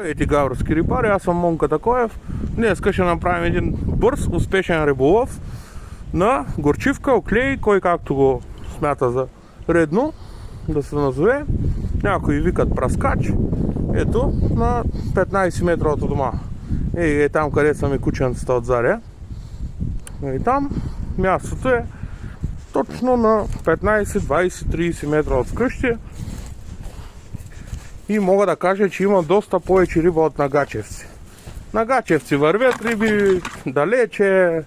Здравейте, гавровски рибари, аз съм Монка Такоев. Днес ще направим един бърз, успешен риболов на горчивка, оклей, кой както го смята за редно да се назове. Някои викат праскач. Ето, на 15 метра от дома. Е там, къде са ми кученцата от заря. И там мястото е точно на 15, 20, 30 метра от вкъщи. И мога да кажа, че има доста повече риба от на Гачевци. На Гачевци вървят риби далече,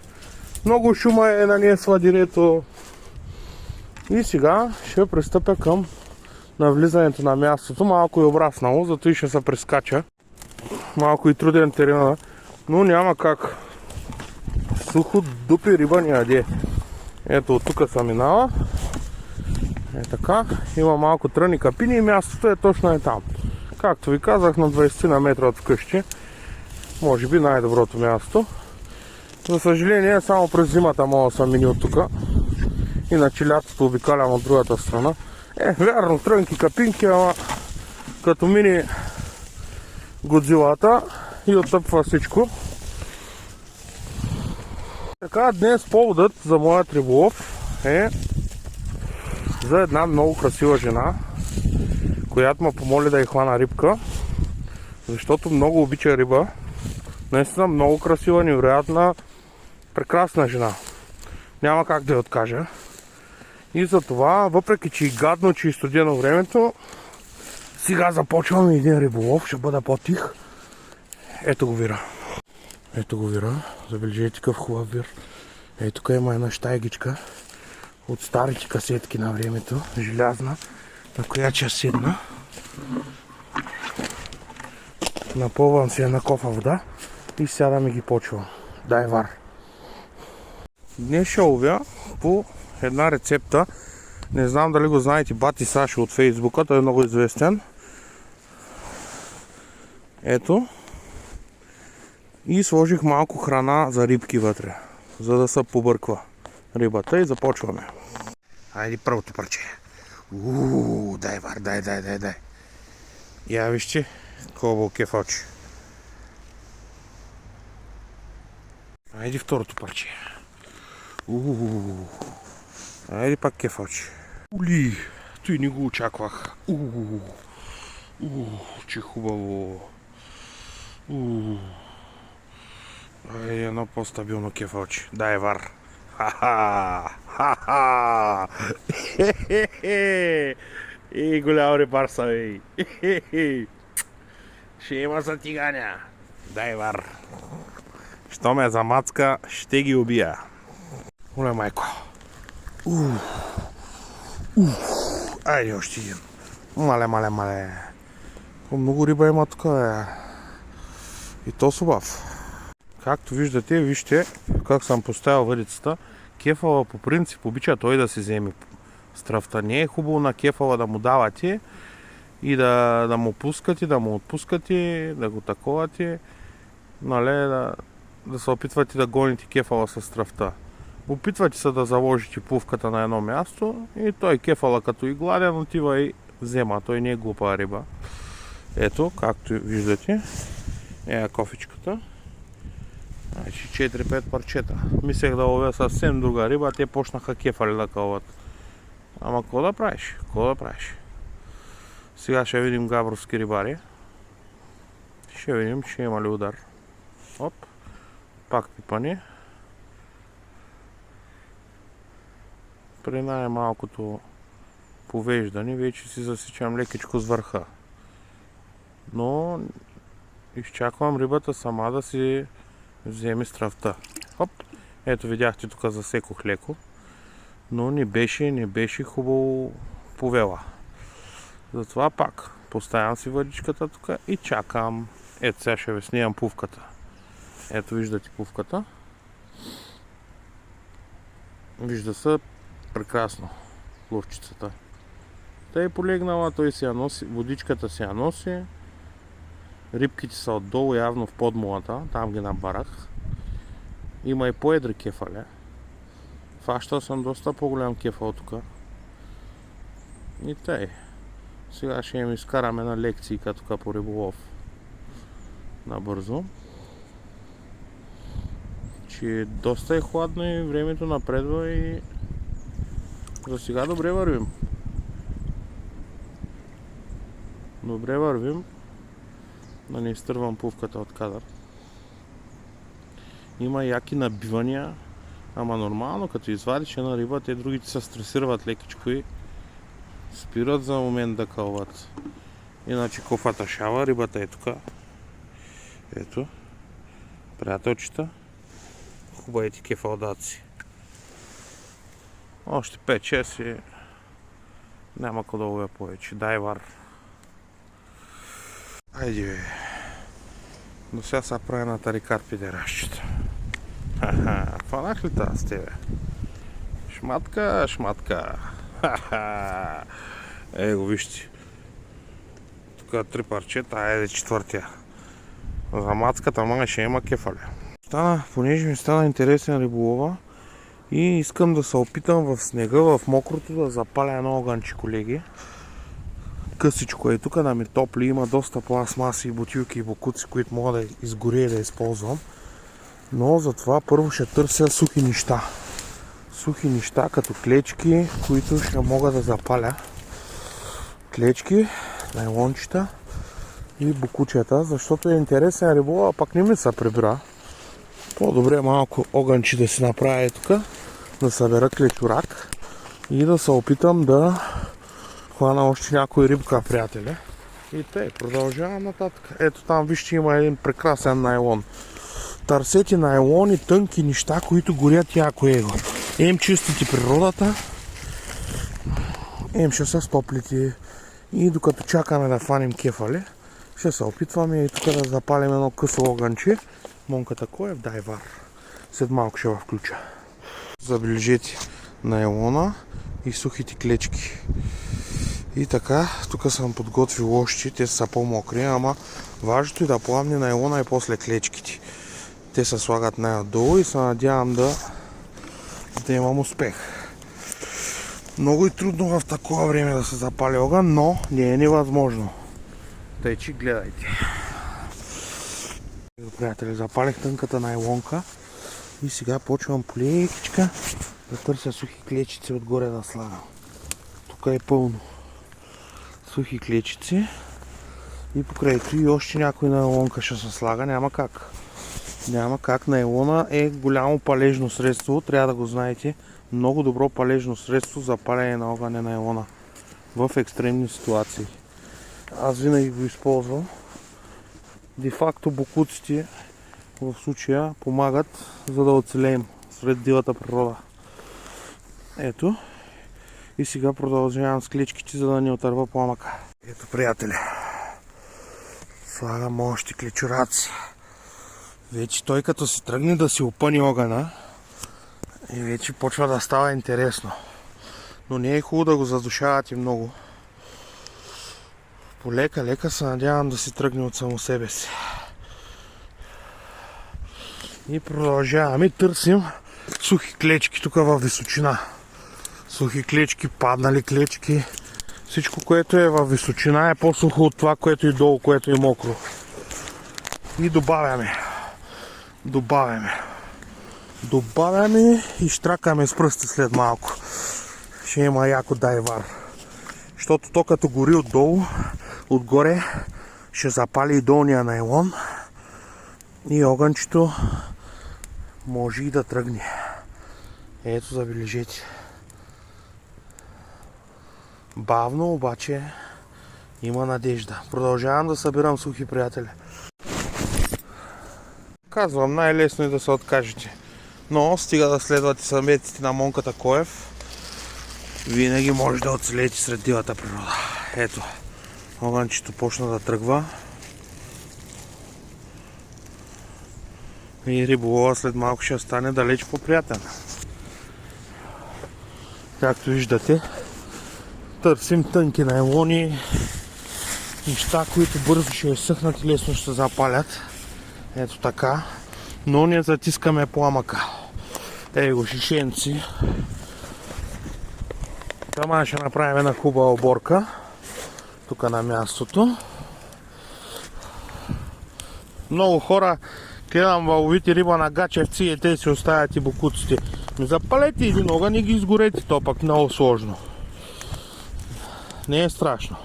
много шума е на нея сладирето. И сега ще пристъпя към навлизането на мястото. Малко е обраснало, зато и ще се прескача. Малко и труден терен, но няма как. Сухо дупи риба не яде. Ето от тук се минава. Е така, има малко тръни капини и мястото е точно там. Както ви казах, на 20 на метра от вкъщи. Може би най-доброто място. За съжаление, само през зимата мога да съм мини от тук. Иначе лятото обикалям от другата страна. Вярно, трънки, капинки, ама като мини Годзилата и оттъпва всичко. Така, днес поводът за моят риболов е за една много красива жена, която ме помоли да й хвана рибка, защото много обича риба. Наистина много красива, невероятна, прекрасна жена. Няма как да я откажа. И затова, въпреки че и гадно, че и студено времето, сега започваме един риболов, ще бъда по-тих. Ето го вира. Ето го вира. Забележете какъв хубав вир. Ето тук има една щайгичка от старите касетки на времето, желязна, на която ще седна. Напълвам си една кофа вода и сядам и ги почвам. Дай вар. Днес ще ловя по една рецепта. Не знам дали го знаете, Бати Сашо от Фейсбука, той е много известен. Ето. И сложих малко храна за рибки вътре, за да се побърква рибата и започваме. Айде първото парче. Дай вар, дай. Я вижте, колко кефочи. Айде второто парче. Айде пак кефочи. Ули, той не го очаквах. Че хубаво. Айде едно по-стабилно кефочи. Дай вар. Ха-ха! И голям рибар са, бей. Ще има затиганя. Дай вар. Що ме замацка, ще ги убия. Оле майко. Айде още един. Мале. Много риба има тук, бе. И то субав. Както виждате, вижте как съм поставил въдицата. Кефала по принцип обича той да си вземе стръвта. Не е хубаво на кефала да му давате и да му пускате, да му отпускате, да го таковате, нали, да се опитвате да гоните кефала с стръвта. Опитвате се да заложите пувката на едно място и той кефала като и гладен отива и взема. Той не е глупа риба. Ето, както виждате, е кофичката. Значи 4-5 парчета. Мислех да ловя съвсем друга риба, те почнаха кефали да кълват. Ама какво да правиш? Сега ще видим габровски рибари. Ще видим, ще има ли удар. Оп. Пак пипане. При най-малкото повеждане вече си засичам лекичко с върха. Но изчаквам рибата сама да си вземе стръвта. Хоп! Ето видяхте, тук засекох леко. Но не беше хубаво повела. Затова пак поставям си въдичката тук и чакам. Ето сега ще ви снимам пувката. Ето виждате пувката. Вижда се прекрасно ловчицата. Тъй полегнала, той си я носи, водичката си я носи. Рибките са отдолу, явно в подмулата, там ги набарах. Има и по-едри кефали. Фащал съм доста по-голям кефал тук. И тъй. Сега ще им изкараме на лекции тук по риболов. набързо. Че доста е хладно и времето напредва и за сега добре вървим. Добре вървим. Да не изтървам пувката от кадър. Има яки набивания, ама нормално, като извадиш една риба, те другите се стресират лекичко и спират за момент да кълват. Иначе кофата шава, рибата е тук. Ето, приятелчета, хубавите кефалдаци. Още 5-6 и няма къде да ловя повече. Дайвар. Айде бе. До сега са прави на тарикар пидеращите. Ха-ха, фанах ли тази с тебе? Шматка, шматка. Ха-ха. Его вижте. Тук 3 парчета, айде четвъртия. За мацката мага ще има кефале. Понеже ми стана интересен риболова и искам да се опитам в снега, в мокрото да запаля едно огънче, колеги. Късичко е тук, да ми топли, има доста пластмаси, бутилки и бокуци, които мога да изгоря и да използвам. Но затова първо ще търся сухи неща. Сухи неща като клечки, които ще мога да запаля. Клечки, найлончета и бокучета, защото е интересен риболов, а пак не ми се прибира. По-добре малко огънче да си направя тук, да събера клечурак и да се опитам да хвана още някой рибка, приятели. И тъй, продължавам нататък. Ето там, вижте, има един прекрасен найлон. Търсете найлони, тънки неща, които горят яко его. Ем чистите природата, ем ще се стоплите. И докато чакаме да фаним кефали, ще се опитваме и тук да запалим едно късо огънче. Монката кой е в дайвар. След малко ще я включа. Забележете найлона и сухите клечки. И така, тук съм подготвил още, те са по-мокри, ама важното е да пламне найлона и после клечките. Те се слагат най-долу и се надявам да имам успех. Много е трудно в такова време да се запали огън, но не е невъзможно. Тъй, че гледайте. Приятели, запалих тънката найлонка и сега почвам полекичка да търся сухи клечици отгоре да слагам. Тук е пълно сухи клечици и покрайто и още някой найлонка ще се слага, няма как. Няма как, найлона е голямо палежно средство, трябва да го знаете. Много добро палежно средство за палене на огън е найлона в екстремни ситуации. Аз винаги го използвам. Де-факто бокуците в случая помагат, за да оцелеем сред дивата природа. Ето. И сега продължавам с клечките, за да не отърва пламъка. Ето, приятели. Слагам още клечураци. Вече той като се тръгне да си опъни огъна и вече почва да става интересно. Но не е хубаво да го задушавате много. Полека-лека се надявам да си тръгне от само себе си. И продължаваме, търсим сухи клечки тук във височина. Сухи клечки, паднали клечки. Всичко, което е във височина е по-сухо от това, което е долу, което е мокро. И добавяме. Добавяме и штракаме с пръсти след малко. Ще има яко дайвар. Защото то като гори отдолу, отгоре ще запали и долния найлон и огънчето може и да тръгне. Ето, забележете. Бавно, обаче има надежда. Продължавам да събирам сухи, приятели. Казвам, най-лесно е да се откажете. Но стига да следвате съветите на Монката Коев, винаги може да оцелеете сред дивата природа. Ето, огънчето почна да тръгва. И риболова след малко ще стане далеч по-приятен. Както виждате, търсим тънки найлони, неща, които бързо ще изсъхнат и лесно ще се запалят. Ето така. Но не затискаме пламъка. Его шишенци. Тама ще направим една хубава оборка. Тук на мястото. Много хора гледам във ловите риба на гачевци и те си оставят и бокуците. Запалете един огън и ги изгорете, то пък много сложно. Не е страшно.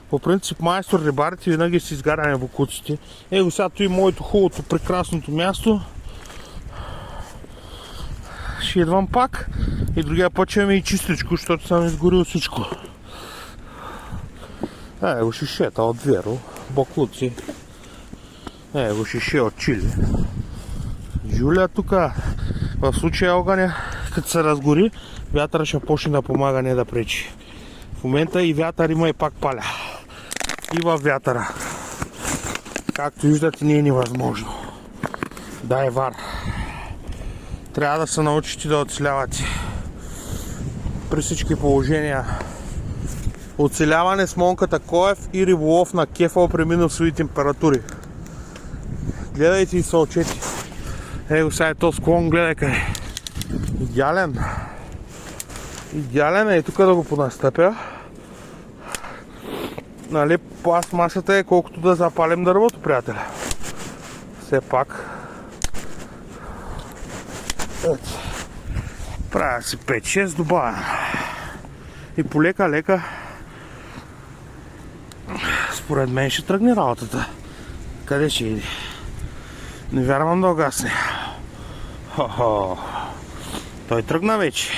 По принцип майстор рибарите винаги си изгаряме бокуците. Его сега и моето хубавото, прекрасното място. Ще идвам пак и другия път ще имаме и чистичко, защото съм изгорил всичко. Его шишета от Веро, бокуци. Его шише от чили. Жуля тука, в случая огъня, като се разгори, вятъра ще почне да помага, не да пречи. В момента и вятър има и пак паля. И във вятъра. Както виждате, не е невъзможно. Дай вар. Трябва да се научите да оцелявате. При всички положения. Оцеляване с Монката Коев и риболов на кефал при минусови температури. Гледайте и се учете. Его сега е то склон, гледай къде. Идеален. Идеален е и тук да го понастъпя. Нали, пластмасата е колкото да запалим дървото, приятеля. Все пак. Ето. Правя си 5-6 добавя. И полека-лека според мен ще тръгне работата. Къде ще иде? Не вярвам да огасне. Хо-хо. Той тръгна вече.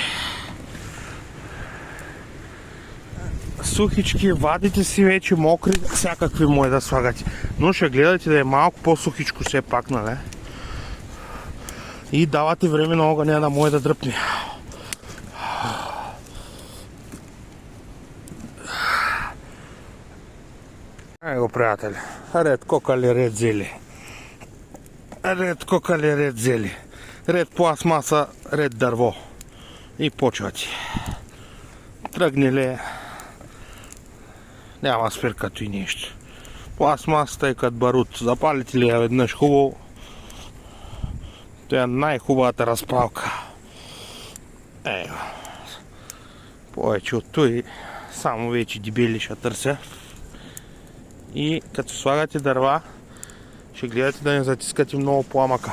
Сухички, вадите си вече мокри, всякакви може да слагате. Но ще гледате да е малко по-сухичко все пак, нали? И давате време на огъня да може да дръпне. Его, приятели. Ред кокали, ред зели. Ред кокали, ред зели. Ред пластмаса, ред дърво. И почвате. Тръгне ли, няма спир като и нещо. Пластмасата е като барут. Запалите ли я веднъж хубаво, това е най-хубавата разпалка. Ево. Повече от той, само вече дебели ще търся. И като слагате дърва, ще гледате да не затискате много пламъка.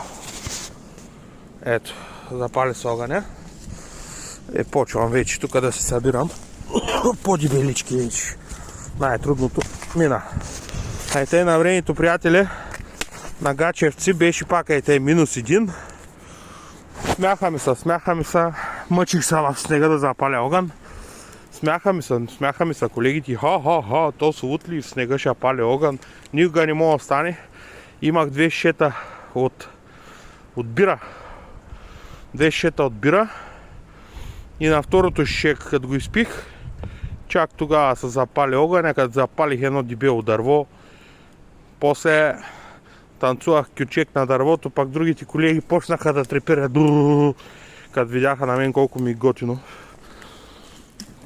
Ето, запали с огъня. Почвам вече тук да се събирам. По-дебелички вече. Най-трудното мина. Айте на времето, приятели, на гачевци беше пак -1. Смяха ми се, мъчих се в снега да запаля огън. Смяха ми се колегите, ха, то са утли в снега ще паля огън. Никога не мога да стане. Имах 2 шета от бира. 2 шета от бира. И на второто шишек, като го изпих, чак тогава се запали огъня, като запалих едно дебело дърво. После танцувах кючек на дървото, пак другите колеги почнаха да треперят, като видяха на мен колко ми е готино.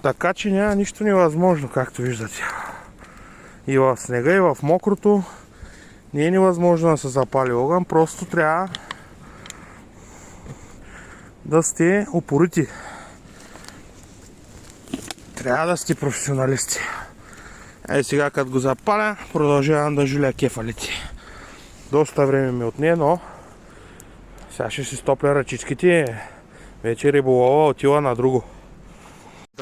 Така че няма нищо невъзможно, както виждате. И в снега, и в мокрото не е невъзможно да се запали огън, просто трябва да сте упорити. Трябва да сте професионалисти. Сега като го запаля, продължавам да жуля кефалите. Доста време ми отне, но сега ще си стопля ръчичките. Вече риболова отива на друго.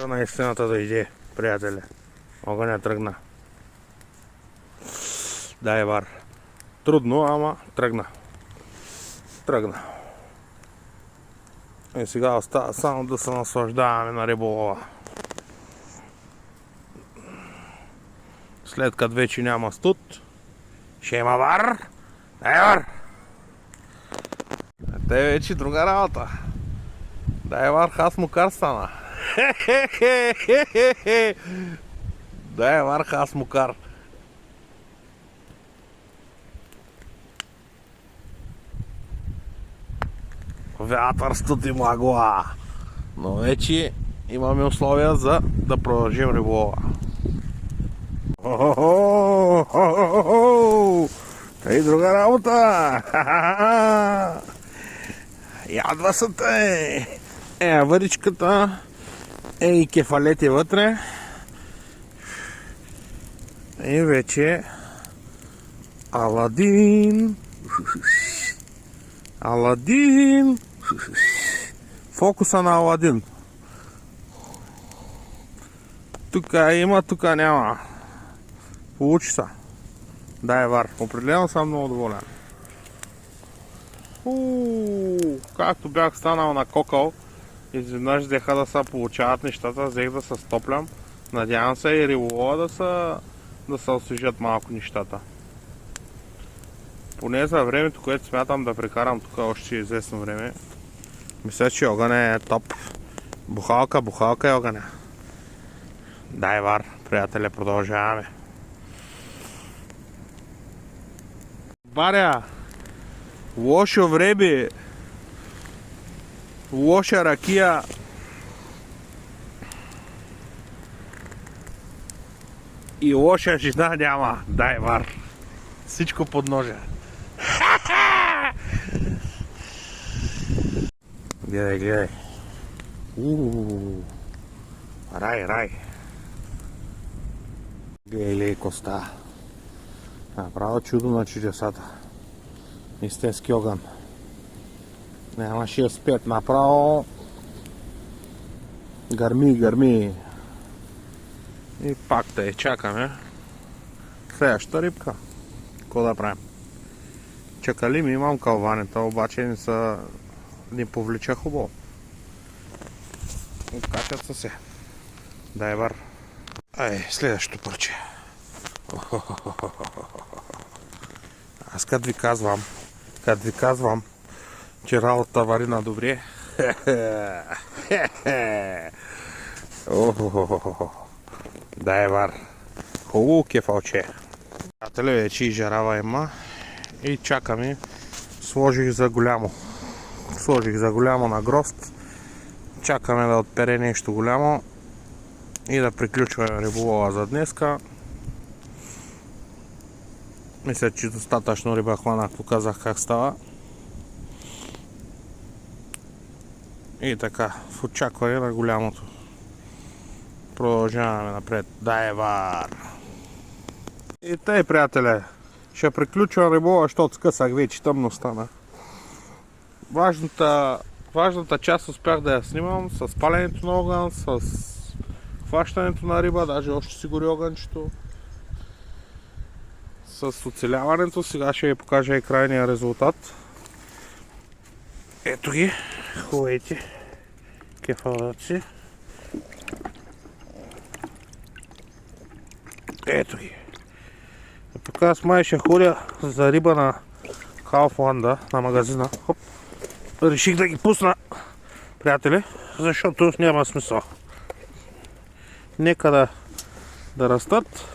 На истината да иде, приятели. Огъня тръгна. Дай вар. Трудно, ама тръгна. И сега остава само да се наслаждаваме на риболова. След като вече няма студ, ще има вар. Дай вар! Те вече друга работа. Дай вар, хас мукар стана. Дай вар, хас мукар. Вятър, студ и мъгла. Но вече имаме условия за да продължим риболова. Тъй друга работа! Ядва са те! Въричката, и кефалети вътре. И вече Аладин. Аладин. Фокуса на Аладин. Тука има, тука няма. Получи се. Дай вар. Определено съм много доволен. Както бях станал на кокъл, изведнъж взеха да се получават нещата, взех да се стоплям. Надявам се и риболова да се освежат малко нещата. Поне за времето, което смятам да прекарам тук още известно време, мисля, че огъня е топ. Бухалка е огъня. Дай вар, приятели, продължаваме. Баря, лошо време, лоша ракия. И лоша жена няма. Дай вар. Всичко под ножа. Гледай. Рай. Гледай коста. Направо чудо на чудесата. Истински огън. Нямаше да спят. Направо гърми. И пак да чакаме. Следващата рибка. Какво да правим? Чакали ми имам калванета, обаче не повлича хубаво. Откачат са се. Дай вар. Следващото парче. Аз като ви казвам, че работа вари на добре. Дай вар. Хубаво кефалче. Приятели, вече и жарава има. И чакаме. Сложих за голямо на грост. Чакаме да отпере нещо голямо. И да приключваме риболова за днеска. Мисля, че достатъчно риба хванах, показах как става. И така, в очакване на голямото. Продължаваме напред. Дай вар! И тъй, приятели, ще приключвам риболова, защото скъсах вече, тъмно стана. Важната част успях да я снимам с паленето на огън, с хващането на риба, даже още си гори огънчето. С оцеляването. Сега ще ви покажа и крайния резултат. Ето ги, хубавите кефалъци. Ето ги. Тук аз май ще ходя за риба на Kaufland, на магазина. Хоп. Реших да ги пусна, приятели, защото няма смисъл. Нека да растат,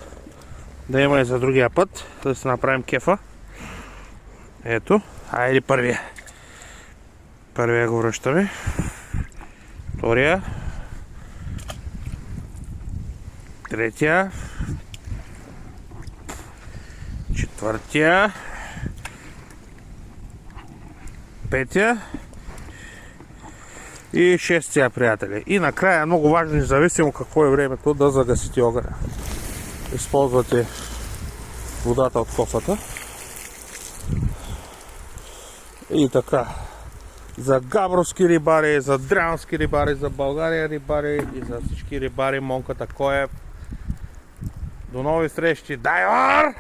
да има и за другия път, да си направим кефа. Ето, айде първия. Първия го връщаме. Втория. Третия. Четвъртия. Петия. И шестия, приятели. И накрая, много важно, независимо какво е времето, да загасите огъня. Използвате водата от кофата. И така. За габровски рибари, за дрянски рибари, за България рибари и за всички рибари, Монката Коев. До нови срещи. Дай вар!